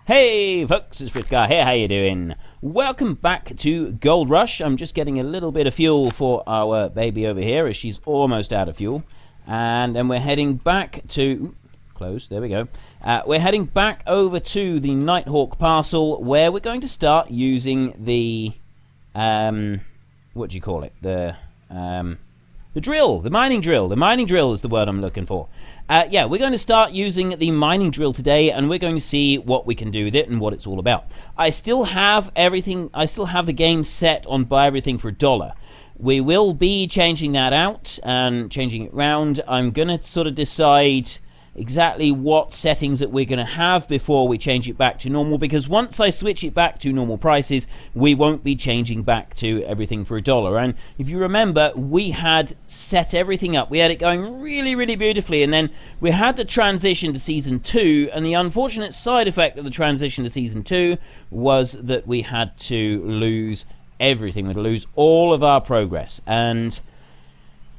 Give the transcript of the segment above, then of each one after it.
Hey folks, it's Fritzgar here, how you doing? Welcome back to Gold Rush. I'm just getting a little bit of fuel for our baby over here as she's almost out of fuel. And then we're heading back to... Close, there we go. We're heading back over to the Nighthawk parcel where we're going to start using the... what do you call it? The drill, the mining drill. The mining drill is the word I'm looking for. Yeah, we're going to start using the mining drill today, and we're going to see what we can do with it and what it's all about. I still have everything. I still have the game set on buy everything for $1. We will be changing that out and changing it round. I'm going to sort of decide exactly what settings that we're going to have before we change it back to normal, because once I switch it back to normal prices, we won't be changing back to everything for $1. And if you remember, we had set everything up. We had it going really, really beautifully, and then we had the transition to Season 2, and the unfortunate side effect of the transition to Season 2 was that we had to lose everything. We'd lose all of our progress, and...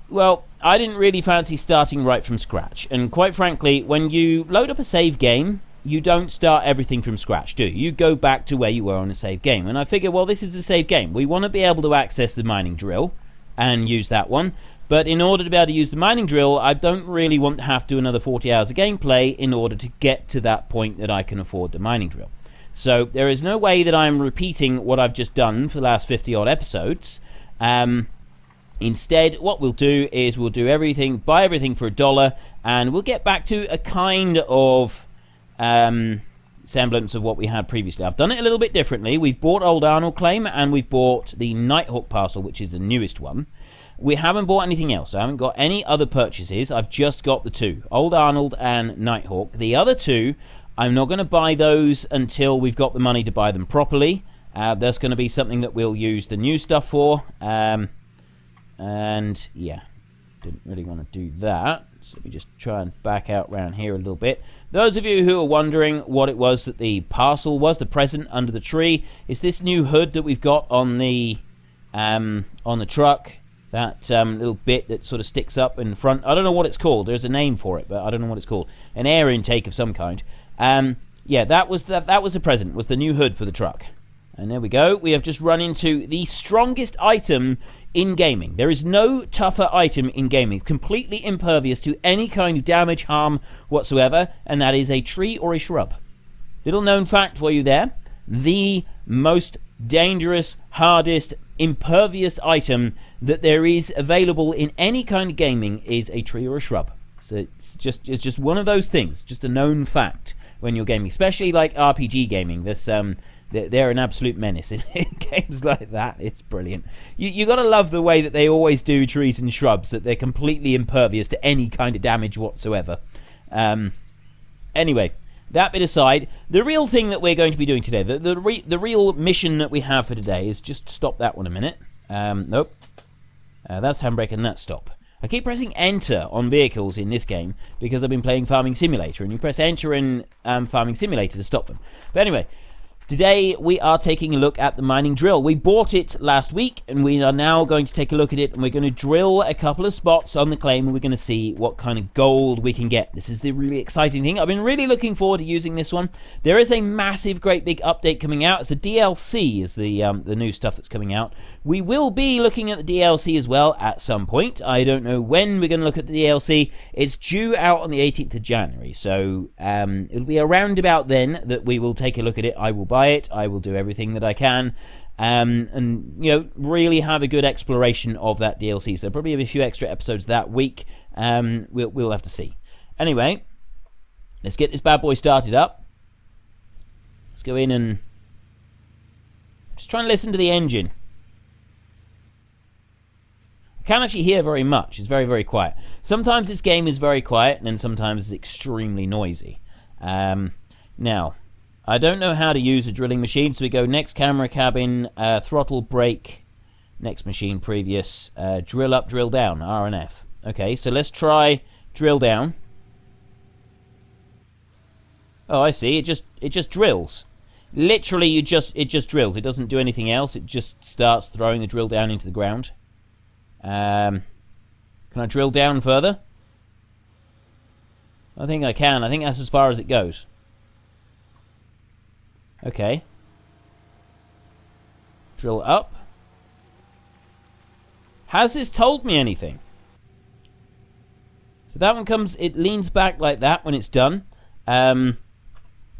well, I didn't really fancy starting right from scratch, and quite frankly, when you load up a save game, you don't start everything from scratch, do you? You go back to where you were on a save game, and I figure, well, this is a save game. We want to be able to access the mining drill and use that one, but in order to be able to use the mining drill, I don't really want to have to do another 40 hours of gameplay in order to get to that point that I can afford the mining drill. So there is no way that I'm repeating what I've just done for the last 50-odd episodes. Instead, what we'll do is we'll do everything, buy everything for $1, and we'll get back to a kind of semblance of what we had previously. I've done it a little bit differently. We've bought Old Arnold Claim, and we've bought the Nighthawk parcel, which is the newest one. We haven't bought anything else. I haven't got any other purchases. I've just got the two, Old Arnold and Nighthawk. The other two, I'm not going to buy those until we've got the money to buy them properly. That's going to be something that we'll use the new stuff for. And yeah, didn't really want to do that, so we just try and back out around here a little bit. Those of you who are wondering what it was that the parcel was, the present under the tree, is this new hood that we've got on the truck. That little bit that sort of sticks up in front. I don't know what it's called. There's a name for it, but I don't know what it's called. An air intake of some kind. Yeah, that was the present. Was the new hood for the truck. And there we go. We have just run into the strongest item in gaming. There is no tougher item in gaming, completely impervious to any kind of damage, harm whatsoever, and that is a tree or a shrub. Little known fact for you there. The most dangerous, hardest, impervious item that there is available in any kind of gaming is a tree or a shrub. So it's just one of those things, just a known fact when you're gaming, especially like RPG gaming. This they're an absolute menace in games like that. It's brilliant. You got to love the way that they always do trees and shrubs, that they're completely impervious to any kind of damage whatsoever. Anyway, that bit aside, the real thing that we're going to be doing today, the real mission that we have for today is just stop that one a minute. Nope. That's handbrake and that stop. I keep pressing enter on vehicles in this game because I've been playing Farming Simulator, and you press enter in Farming Simulator to stop them. But anyway, today we are taking a look at the mining drill. We bought it last week, and we are now going to take a look at it, and we're going to drill a couple of spots on the claim, and we're going to see what kind of gold we can get. This is the really exciting thing. I've been really looking forward to using this one. There is a massive, great big update coming out. It's a DLC is the new stuff that's coming out. We will be looking at the DLC as well at some point. I don't know when we're going to look at the DLC. It's due out on the 18th of January, so it'll be around about then that we will take a look at it. I will buy it. I will do everything that I can, and really have a good exploration of that DLC. So probably have a few extra episodes that week. We'll have to see. Anyway, let's get this bad boy started up. Let's go in and just try and listen to the engine. I can't actually hear very much. It's very, very quiet. Sometimes this game is very quiet, and then sometimes it's extremely noisy. Now, I don't know how to use a drilling machine, so we go next camera cabin, throttle brake, next machine previous, drill up, drill down, R and F. Okay, so let's try drill down. Oh, I see. It just drills. Literally, it just drills. It doesn't do anything else. It just starts throwing the drill down into the ground. Can I drill down further? I think I can. I think that's as far as it goes. Okay. Drill up. Has this told me anything? So that one comes, it leans back like that when it's done. I'll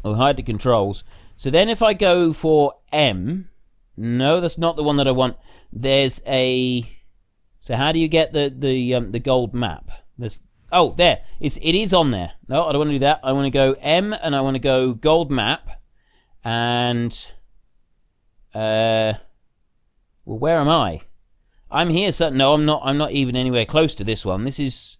hide the controls. So then if I go for M, no, that's not the one that I want. There's a, so how do you get the gold map? There's, oh, there, it is on there. No, I don't want to do that. I want to go M and I want to go gold map. And, well, where am I? I'm here, so no, I'm not even anywhere close to this one. This is,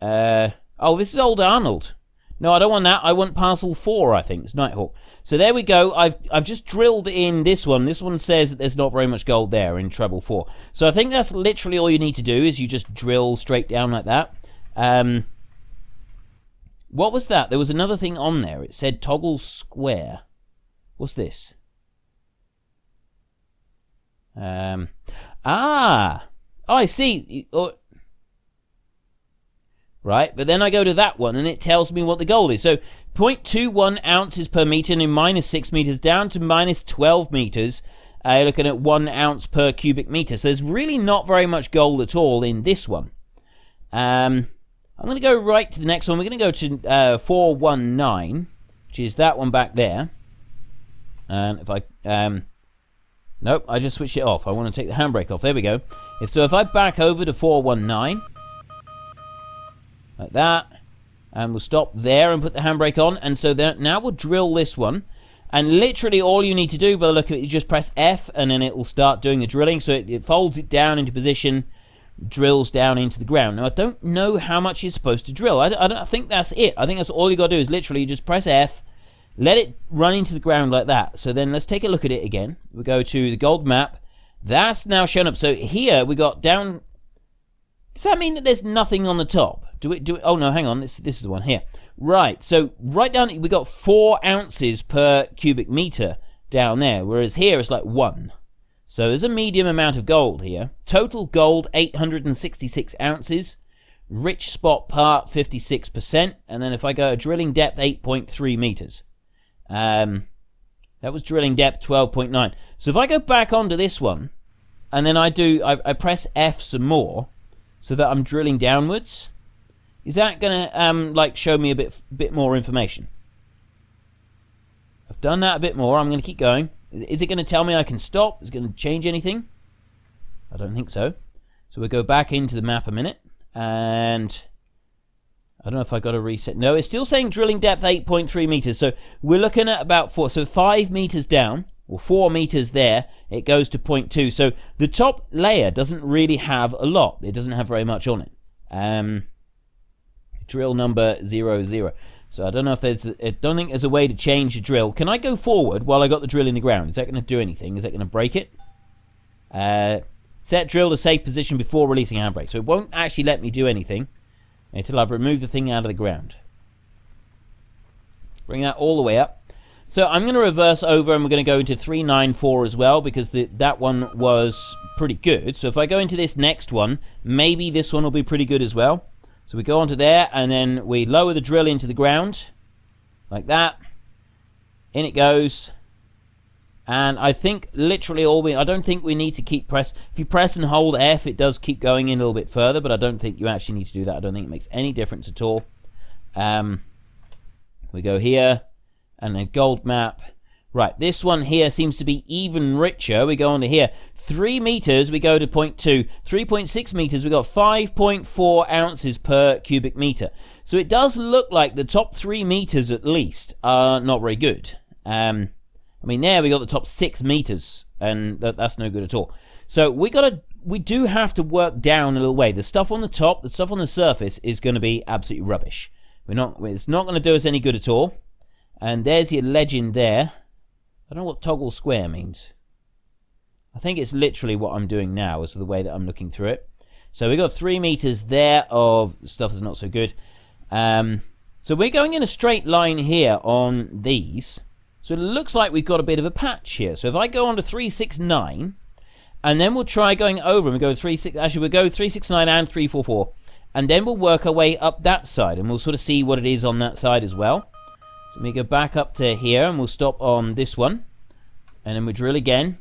oh, this is Old Arnold. No, I don't want that. I want parcel 4, I think. It's Nighthawk. So there we go. I've just drilled in this one. This one says that there's not very much gold there in treble 4. So I think that's literally all you need to do is you just drill straight down like that. What was that? There was another thing on there. It said toggle square. What's this? Oh, I see. Right, but then I go to that one and it tells me what the gold is. So 0.21 ounces per meter in minus 6 meters down to minus 12 meters. You're looking at 1 ounce per cubic meter. So there's really not very much gold at all in this one. I'm going to go right to the next one. We're going to go to 419, which is that one back there. And if I... nope, I just switched it off. I want to take the handbrake off. There we go. So if I back over to 419... like that, and we'll stop there and put the handbrake on. And so now we'll drill this one, and literally all you need to do by the look of it is just press F and then it will start doing the drilling. So it folds it down into position, drills down into the ground. Now I don't know how much you're supposed to drill. I think that's it. I think that's all you got to do is literally just press F, let it run into the ground like that. So then let's take a look at it again. We go to the gold map. That's now shown up. So here we got down. Does that mean that there's nothing on the top? Do it? Oh no, hang on. This is the one here. Right. So right down, we got 4 ounces per cubic meter down there, whereas here it's like 1. So there's a medium amount of gold here. Total gold 866 ounces. Rich spot part 56%, and then if I go drilling depth 8.3 meters. That was drilling depth 12.9. So if I go back onto this one, and then I press F some more, so that I'm drilling downwards. Is that gonna like show me a bit more information? I've done that a bit more. I'm gonna keep going. Is it gonna tell me I can stop? Is it gonna change anything? I don't think so. So we'll go back into the map a minute, and I don't know if I got to reset. No, it's still saying drilling depth 8.3 meters. So we're looking at about 4. So 5 meters down, or 4 meters there, it goes to 0.2. So the top layer doesn't really have a lot. It doesn't have very much on it. Drill number 00. So I don't know if I don't think there's a way to change the drill. Can I go forward while I got the drill in the ground? Is that going to do anything? Is that going to break it? Set drill to safe position before releasing handbrake. So it won't actually let me do anything until I've removed the thing out of the ground. Bring that all the way up. So I'm going to reverse over and we're going to go into 394 as well, because that one was pretty good. So if I go into this next one, maybe this one will be pretty good as well. So we go onto there and then we lower the drill into the ground like that. In it goes. And I think literally I don't think we need to keep press. If you press and hold F, it does keep going in a little bit further, but I don't think you actually need to do that. I don't think it makes any difference at all. We go here and then gold map. Right, this one here seems to be even richer. We go on to here. 3 meters, we go to 0.2. 3.6 meters, we got 5.4 ounces per cubic meter. So it does look like the top 3 meters at least are not very good. I mean, there we got the top 6 meters, and that's no good at all. So we do have to work down a little way. The stuff on the top, the stuff on the surface is going to be absolutely rubbish. It's not going to do us any good at all. And there's your legend there. I don't know what toggle square means. I think it's literally what I'm doing now, is the way that I'm looking through it. So we got 3 meters there of stuff that's not so good. So we're going in a straight line here on these. So it looks like we've got a bit of a patch here. So if I go on to 369, and then we'll try going over, and we go 369 and 344, and then we'll work our way up that side, and we'll sort of see what it is on that side as well. So let me go back up to here, and we'll stop on this one. And then we'll drill again.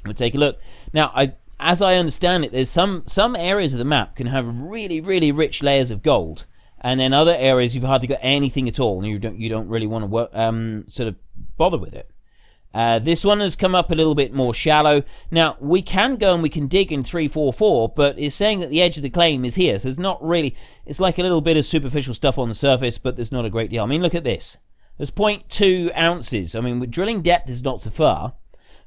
We'll take a look. Now, as I understand it, there's some areas of the map can have really, really rich layers of gold. And then other areas you've hardly got anything at all, and you don't really want to work, sort of bother with it. This one has come up a little bit more shallow. Now, we can go and we can dig in 344, but it's saying that the edge of the claim is here. So it's not really, it's like a little bit of superficial stuff on the surface, but there's not a great deal. I mean, look at this. There's 0.2 ounces. I mean, with drilling depth is not so far,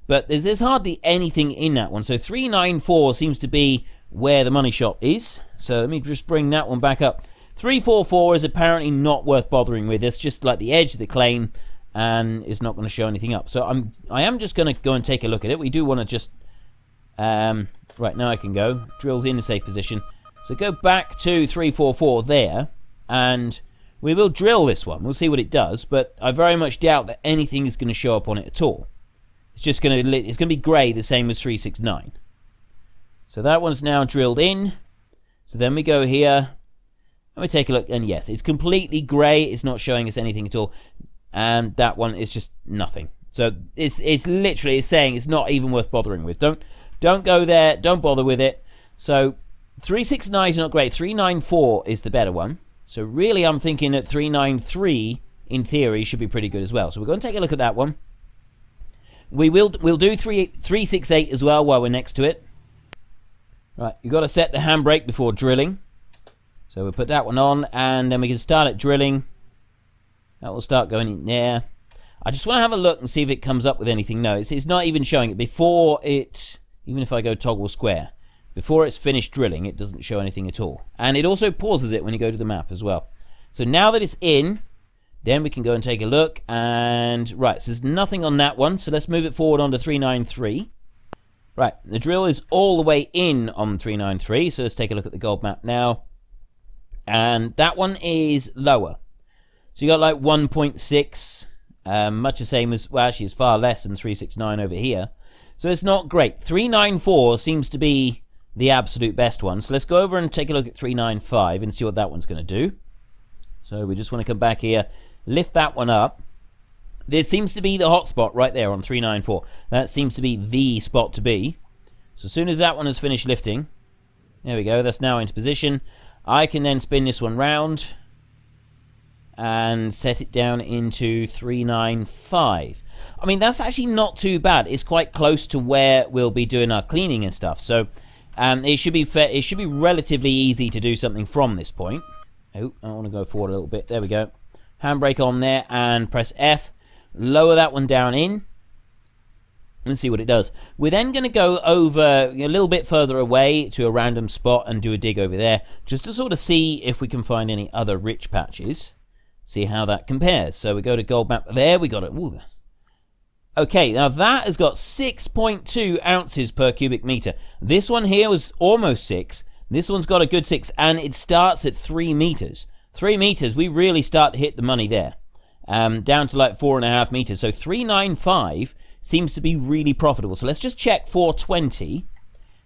but there's hardly anything in that one. So 394 seems to be where the money shot is. So let me just bring that one back up. 344 is apparently not worth bothering with. It's just like the edge of the claim, and it's not going to show anything up. So I am just going to go and take a look at it. We do want to just right now I can go drills in a safe position. So go back to 344 there, and we will drill this one. We'll see what it does, but I very much doubt that anything is going to show up on it at all. It's just going to be grey, the same as 369. So that one's now drilled in. So then we go here and we take a look, and yes, it's completely grey. It's not showing us anything at all. And that one is just nothing. So it's literally saying it's not even worth bothering with. Don't go there. Don't bother with it. So 369 is not great. 394 is the better one. So really, I'm thinking that 393 in theory should be pretty good as well. So we're going to take a look at that one. We'll do 368 as well while we're next to it. Right, you've got to set the handbrake before drilling. So we'll put that one on, and then we can start at drilling. That will start going in there. I just want to have a look and see if it comes up with anything. No, it's not even showing it. Before it, even if I go toggle square, before it's finished drilling, it doesn't show anything at all. And it also pauses it when you go to the map as well. So now that it's in, then we can go and take a look. And right, so there's nothing on that one. So let's move it forward onto 393. Right, the drill is all the way in on 393. So let's take a look at the gold map now. And that one is lower. So you got like 1.6, much the same as, well, actually it's far less than 369 over here. So it's not great. 394 seems to be the absolute best one. So let's go over and take a look at 395 and see what that one's going to do. So we just want to come back here, lift that one up. There seems to be the hot spot right there on 394. That seems to be the spot to be. So as soon as that one has finished lifting, there we go, that's now into position. I can then spin this one round and set it down into 395. I mean, that's actually not too bad. It's quite close to where we'll be doing our cleaning and stuff. So it should be fair. It should be relatively easy to do something from this point. Oh, I want to go forward a little bit. There we go. Handbrake on there and press F. Lower that one down in and see what it does. We're then going to go over a little bit further away to a random spot and do a dig over there, just to sort of see if we can find any other rich patches. See how that compares. So we go to gold map. There we got it. Ooh. Okay, now that has got 6.2 ounces per cubic meter. This one here was almost 6. This one's got a good 6, and it starts at 3 meters. 3 meters, we really start to hit the money there. Down to like 4.5 meters. So 395 seems to be really profitable. So let's just check 420.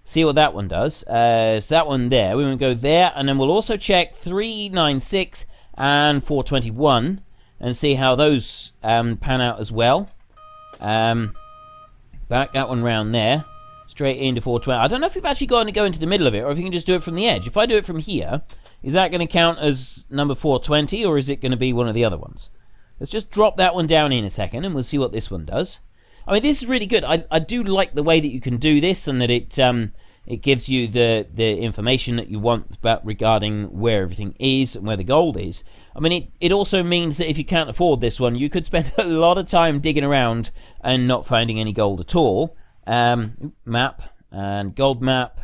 See what that one does. So that one there. We want to go there, and then we'll also check 396 and 421 and see how those pan out as well. Back that one round there, straight into 420. I don't know if you've actually got to go into the middle of it, or if you can just do it from the edge. If I do it from here, is that going to count as number 420, or is it going to be one of the other ones? Let's just drop that one down in a second, and we'll see what this one does. I mean, this is really good. I do like the way that you can do this, and that it gives you the information that you want about regarding where everything is and where the gold is. I mean, it also means that if you can't afford this one, you could spend a lot of time digging around and not finding any gold at all. Map and gold map.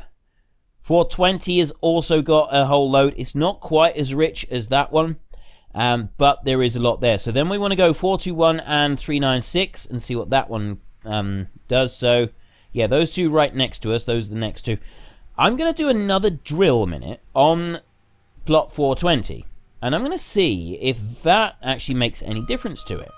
420 has also got a whole load. It's not quite as rich as that one, but there is a lot there. So then we want to go 421 and 396 and see what that one does. So yeah, those two right next to us, those are the next two. I'm going to do another drill a minute on plot 420. And I'm going to see if that actually makes any difference to it.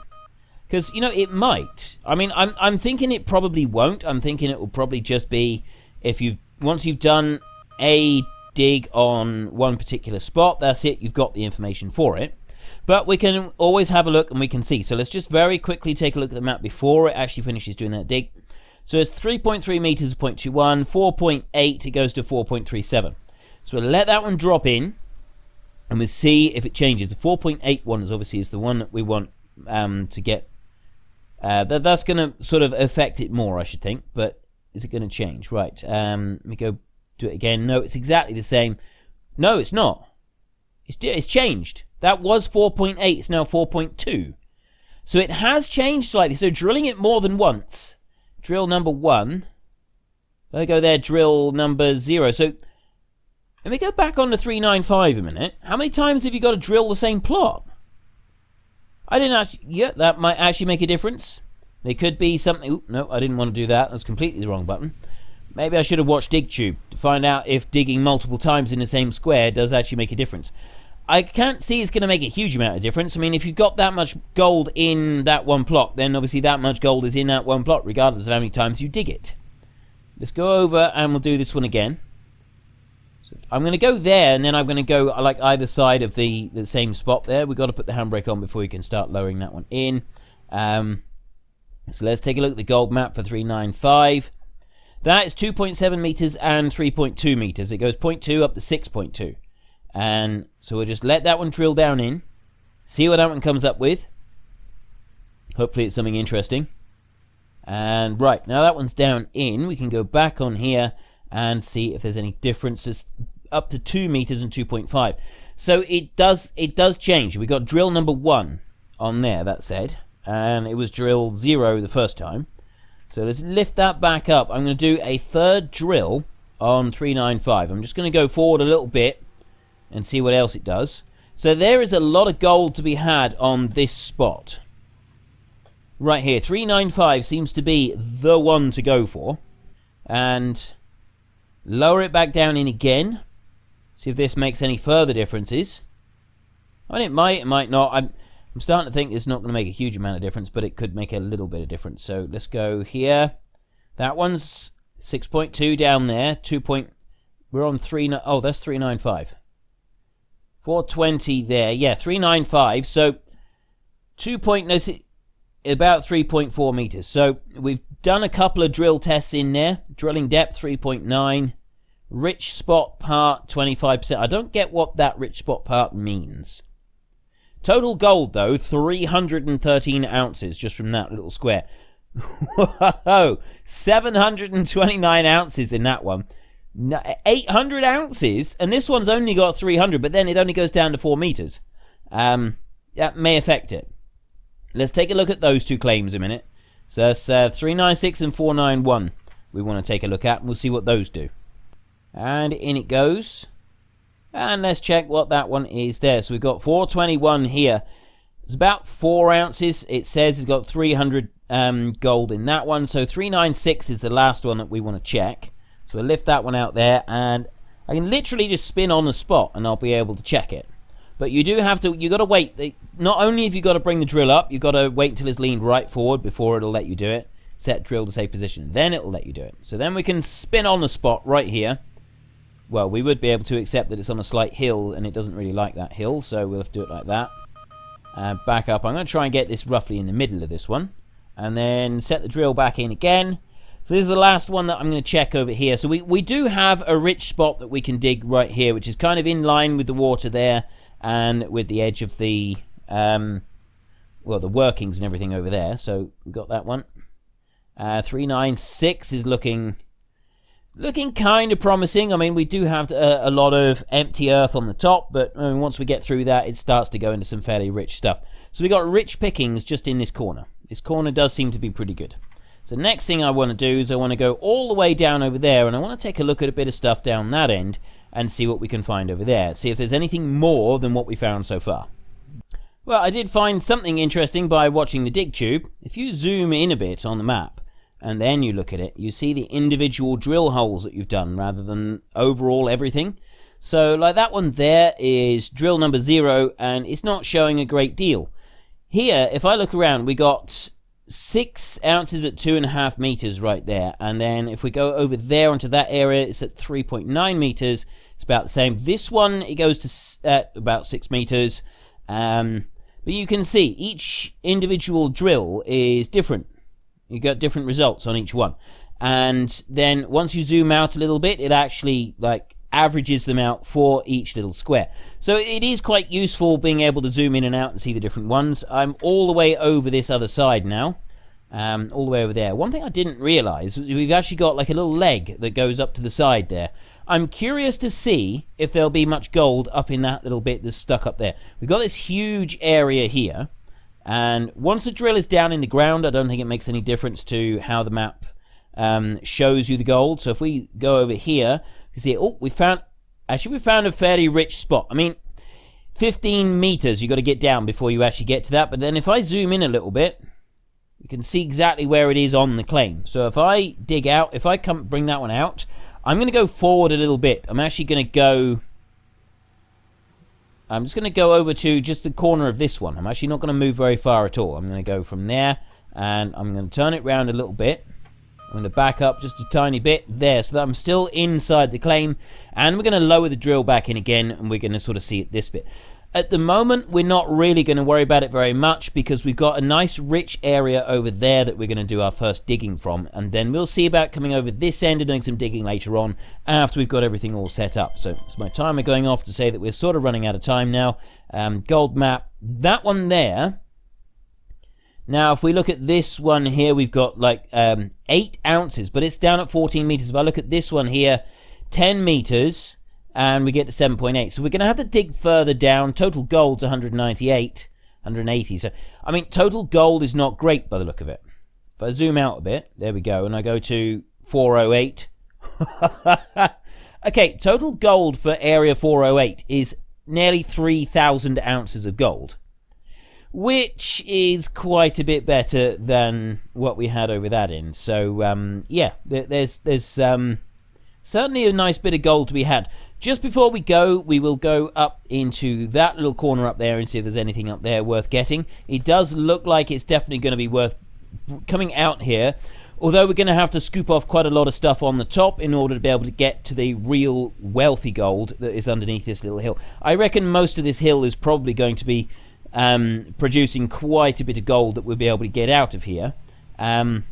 Because, you know, it might. I mean, I'm thinking it probably won't. I'm thinking it will probably just be if once you've done a dig on one particular spot, that's it, you've got the information for it. But we can always have a look and we can see. So let's just very quickly take a look at the map before it actually finishes doing that dig. So it's 3.3 meters, 0.21, 4.8, it goes to 4.37. So we'll let that one drop in and we'll see if it changes. The 4.8 one is obviously the one that we want to get. That's going to sort of affect it more, I should think. But is it going to change? Right, let me go do it again. No, it's exactly the same. No, it's not. It's changed. That was 4.8, it's now 4.2. So it has changed slightly. So drilling it more than once. Drill number 1. There we go there, drill number 0. So let me go back on the 395 a minute. How many times have you got to drill the same plot? I didn't actually... Yeah, that might actually make a difference. There could be something... Ooh, no, I didn't want to do that. That was completely the wrong button. Maybe I should have watched DigTube to find out if digging multiple times in the same square does actually make a difference. I can't see it's going to make a huge amount of difference. I mean, if you've got that much gold in that one plot, then obviously that much gold is in that one plot, regardless of how many times you dig it. Let's go over and we'll do this one again. So I'm going to go there, and then I'm going to go like either side of the same spot there. We've got to put the handbrake on before we can start lowering that one in. So let's take a look at the gold map for 395. That is 2.7 meters and 3.2 meters. It goes 0.2 up to 6.2. And so we'll just let that one drill down in, see what that one comes up with. Hopefully it's something interesting. And right, now that one's down in, we can go back on here and see if there's any differences up to 2 meters and 2.5. So it does change. We got drill number 1 on there, that said, and it was drill 0 the first time. So let's lift that back up. I'm going to do a third drill on 395. I'm just going to go forward a little bit and see what else it does. So there is a lot of gold to be had on this spot. Right here, 395 seems to be the one to go for. And lower it back down in again. See if this makes any further differences. I mean, it might not. I'm starting to think it's not going to make a huge amount of difference, but it could make a little bit of difference. So let's go here. That one's 6.2 down there. We're on 3. Oh, that's 395. 420 there. Yeah, 395. So about 3.4 meters. So we've done a couple of drill tests in there. Drilling depth 3.9. Rich spot part 25%. I don't get what that rich spot part means. Total gold though, 313 ounces just from that little square. Whoa, 729 ounces in that one. 800 ounces, and this one's only got 300, but then it only goes down to 4 meters. That may affect it. Let's take a look at those two claims a minute. So that's 396 and 491 we want to take a look at, and we'll see what those do. And in it goes. And let's check what that one is there. So we've got 421 here. It's about 4 ounces. It says it's got 300 gold in that one. So 396 is the last one that we want to check. So we'll lift that one out there, and I can literally just spin on the spot and I'll be able to check it. But you do have to, you got to wait. Not only have you got to bring the drill up, you've got to wait until it's leaned right forward before it'll let you do it. Set drill to safe position. Then it'll let you do it. So then we can spin on the spot right here. Well, we would be able to accept that it's on a slight hill and it doesn't really like that hill, so we'll have to do it like that. Back up. I'm going to try and get this roughly in the middle of this one. And then set the drill back in again. So this is the last one that I'm going to check over here. So we do have a rich spot that we can dig right here, which is kind of in line with the water there and with the edge of the, well, the workings and everything over there. So we got that one. 396 is looking kind of promising. I mean, we do have a lot of empty earth on the top, but I mean, once we get through that, it starts to go into some fairly rich stuff. So we got rich pickings just in this corner. This corner does seem to be pretty good. So next thing I want to do is I want to go all the way down over there, and I want to take a look at a bit of stuff down that end and see what we can find over there. See if there's anything more than what we found so far. Well, I did find something interesting by watching the DigTube. If you zoom in a bit on the map, and then you look at it, you see the individual drill holes that you've done rather than overall everything. So like that one there is drill number 0, and it's not showing a great deal. Here, if I look around, we got 6 ounces at 2.5 meters right there, and then if we go over there onto that area, it's at 3.9 meters. It's about the same. This one, it goes to about 6 meters, But you can see each individual drill is different. You got different results on each one. And then once you zoom out a little bit, it actually like averages them out for each little square. So it is quite useful being able to zoom in and out and see the different ones. I'm all the way over this other side now. All the way over there. One thing I didn't realize was we've actually got like a little leg that goes up to the side there. I'm curious to see if there'll be much gold up in that little bit that's stuck up there. We've got this huge area here, and once the drill is down in the ground, I don't think it makes any difference to how the map shows you the gold. So if we go over here, you can see, oh, we found a fairly rich spot. I mean, 15 meters you got to get down before you actually get to that. But then if I zoom in a little bit, you can see exactly where it is on the claim. So if I dig out, if I bring that one out, I'm going to go forward a little bit. I'm just going to go over to just the corner of this one. I'm actually not going to move very far at all. I'm going to go from there, and I'm going to turn it around a little bit. I'm going to back up just a tiny bit there so that I'm still inside the claim, and we're going to lower the drill back in again, and we're going to sort of see it this bit. At the moment, we're not really going to worry about it very much because we've got a nice rich area over there that we're going to do our first digging from, and then we'll see about coming over this end and doing some digging later on after we've got everything all set up. So it's my timer going off to say that we're sort of running out of time now. Gold map, that one there. Now, if we look at this one here, we've got like 8 ounces, but it's down at 14 meters. If I look at this one here, 10 meters. And we get to 7.8. So we're going to have to dig further down. Total gold's 180. So, I mean, total gold is not great by the look of it. If I zoom out a bit, there we go, and I go to 408. Okay, total gold for area 408 is nearly 3,000 ounces of gold, which is quite a bit better than what we had over that end. So, yeah, there's certainly a nice bit of gold to be had. Just before we go, we will go up into that little corner up there and see if there's anything up there worth getting. It does look like it's definitely going to be worth coming out here, although we're going to have to scoop off quite a lot of stuff on the top in order to be able to get to the real wealthy gold that is underneath this little hill. I reckon most of this hill is probably going to be producing quite a bit of gold that we'll be able to get out of here. But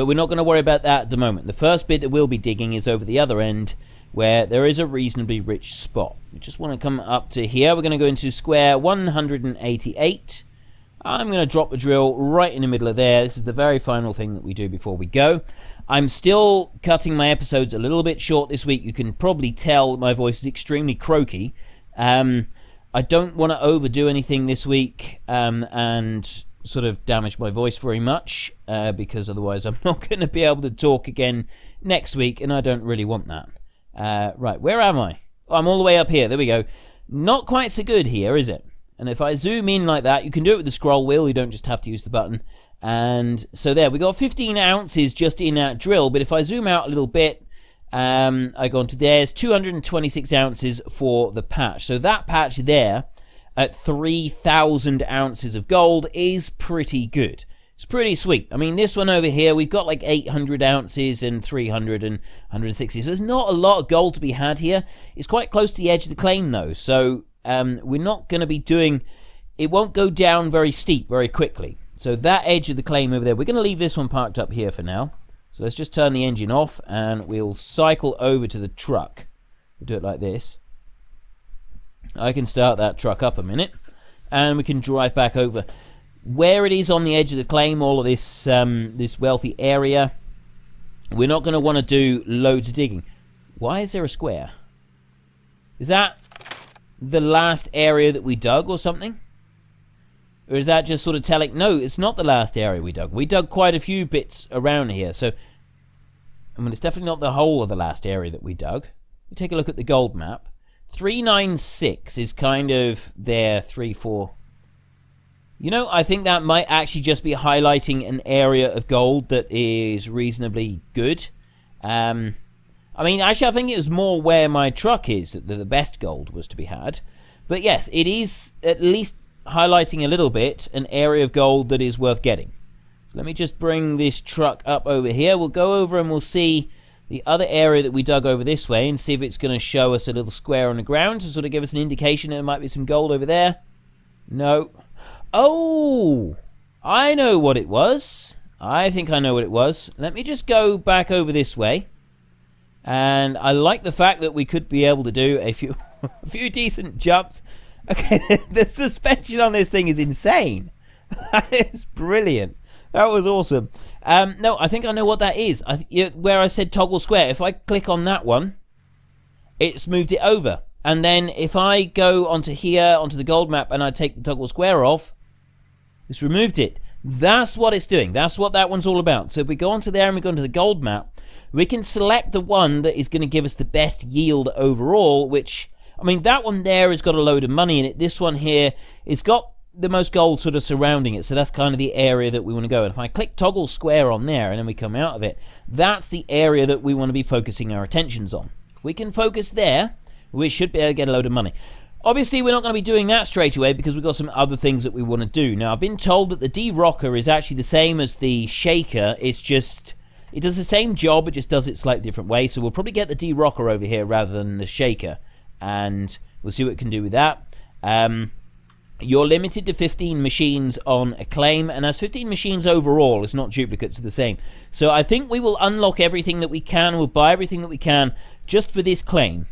we're not going to worry about that at the moment. The first bit that we'll be digging is over the other end, where there is a reasonably rich spot. We just want to come up to here. We're going to go into square 188. I'm going to drop the drill right in the middle of there. This is the very final thing that we do before we go. I'm still cutting my episodes a little bit short this week. You can probably tell my voice is extremely croaky. I don't want to overdo anything this week and sort of damage my voice very much because otherwise I'm not going to be able to talk again next week, and I don't really want that. Right, where am I? Oh, I'm all the way up here. There we go. Not quite so good here, is it? And if I zoom in like that, you can do it with the scroll wheel. You don't just have to use the button. And so there, we got 15 ounces just in that drill. But if I zoom out a little bit, I go on to there's 226 ounces for the patch. So that patch there at 3,000 ounces of gold is pretty good. It's pretty sweet. I mean, this one over here, we've got like 800 ounces and 300 and 160. So there's not a lot of gold to be had here. It's quite close to the edge of the claim, though. So we're not going to be doing... It won't go down very steep very quickly. So that edge of the claim over there, we're going to leave this one parked up here for now. So let's just turn the engine off and we'll cycle over to the truck. We'll do it like this. I can start that truck up a minute and we can drive back over. Where it is on the edge of the claim, all of this this wealthy area, we're not going to want to do loads of digging. Why is there a square? Is that the last area that we dug or something? Or is that just sort of telling... No, it's not the last area we dug. We dug quite a few bits around here. So, I mean, it's definitely not the whole of the last area that we dug. We take a look at the gold map. 396 is kind of there, 3, 4... You know, I think that might actually just be highlighting an area of gold that is reasonably good. I mean, actually, I think it was more where my truck is that the best gold was to be had. But yes, it is at least highlighting a little bit an area of gold that is worth getting. So let me just bring this truck up over here. We'll go over and we'll see the other area that we dug over this way and see if it's going to show us a little square on the ground to sort of give us an indication that there might be some gold over there. No. Oh! I know what it was. I think I know what it was. Let me just go back over this way. And I like the fact that we could be able to do a few decent jumps. Okay, the suspension on this thing is insane. That is brilliant. That was awesome. No, I think I know what that is. Where I said toggle square, if I click on that one, it's moved it over. And then if I go onto here, onto the gold map, and I take the toggle square off, it's removed it. That's what it's doing. That's what that one's all about. So if we go onto there and we go into the gold map, we can select the one that is going to give us the best yield overall, which, I mean, that one there has got a load of money in it. This one here, it's got the most gold sort of surrounding it. So that's kind of the area that we want to go. And if I click toggle square on there and then we come out of it, that's the area that we want to be focusing our attentions on. If we can focus there, we should be able to get a load of money. Obviously, we're not going to be doing that straight away because we've got some other things that we want to do. Now, I've been told that the D-Rocker is actually the same as the Shaker. It's just, it does the same job, it just does it slightly different way. So we'll probably get the D-Rocker over here rather than the Shaker. And we'll see what we can do with that. You're limited to 15 machines on a claim. And as 15 machines overall, it's not duplicates, are the same. So I think we will unlock everything that we can. We'll buy everything that we can just for this claim.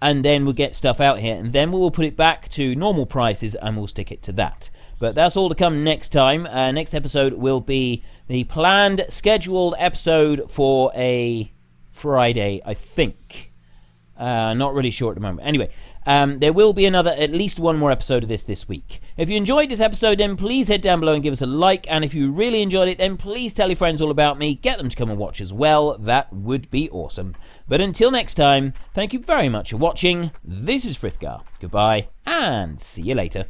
And then we'll get stuff out here, and then we will put it back to normal prices, and we'll stick it to that. But that's all to come next time. Next episode will be the planned, scheduled episode for a Friday, I think. Not really sure at the moment. Anyway, there will be at least one more episode of this week. If you enjoyed this episode, then please head down below and give us a like. And if you really enjoyed it, then please tell your friends all about me. Get them to come and watch as well. That would be awesome. But until next time, thank you very much for watching. This is Frithgar. Goodbye, and see you later.